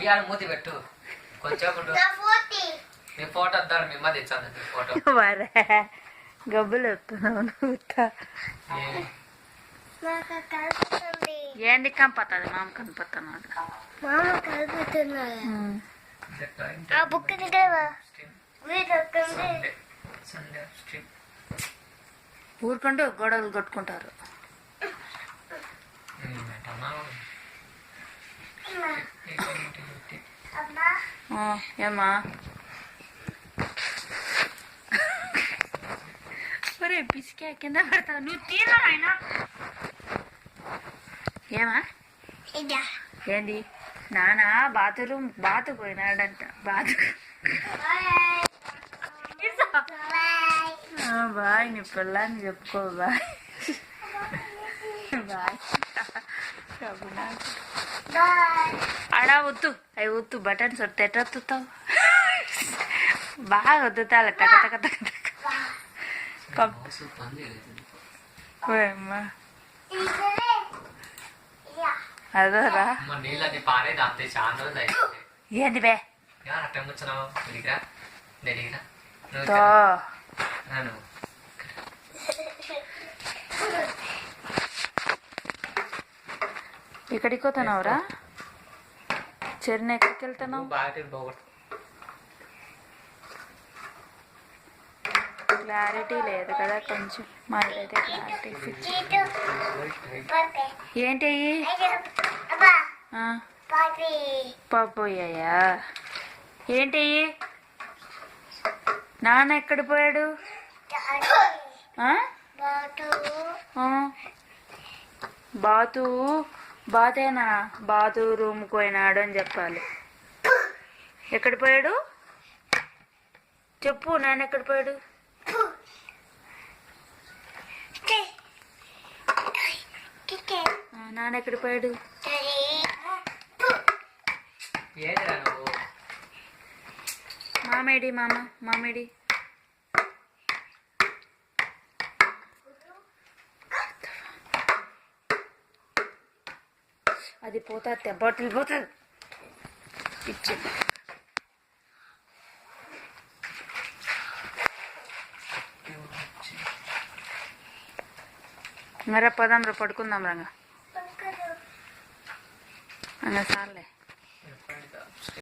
ఇవాళ మూతి పెట్టు కొంచెం మీ ఫోటో వద్దాడు మీ అమ్మ తెచ్చాను ఫోటో గబ్బులు ఏంది కనపడుతుంది మామ కనపడుతున్నాడు ఊరుకుంటూ గొడవలు కొట్టుకుంటారు ఏమా ఒరే పిసికా కింద పెడతావు నువ్వు తీరా ఆయన ఏమా ఏంది నానా బాతు పోయినాడంట బాయ్ నీ పిల్లని చెప్పుకో బాయ్ బాయ్ అడా వద్దు అవి వద్దు బటన్స్ వద్దు ఎట్లా వత్తుతావు బాగా వద్దుతాల టక టక టక అమ్మా అదోరా ఏంది బే ఎక్కడికి పోతున్నావురా చెరుని ఎక్కడికి వెళ్తున్నావు క్లారిటీ లేదు కదా కొంచెం మాదైతే క్లారిటీ ఏంటి పోయాయా ఏంటి నాన్న ఎక్కడ పోయాడు బాతేనా బాతు రూమ్కి పోయినాడు అని చెప్పాలి ఎక్కడ పోయాడు చెప్పు నాన్న ఎక్కడ పోయాడు నాన్న ఎక్కడ పోయాడు మామేడి మామేడి అది పోతుంది బాటిల్ పోతుంది పిచ్చి మరే పదాం రా పడుకుందాం రంగా సార్లే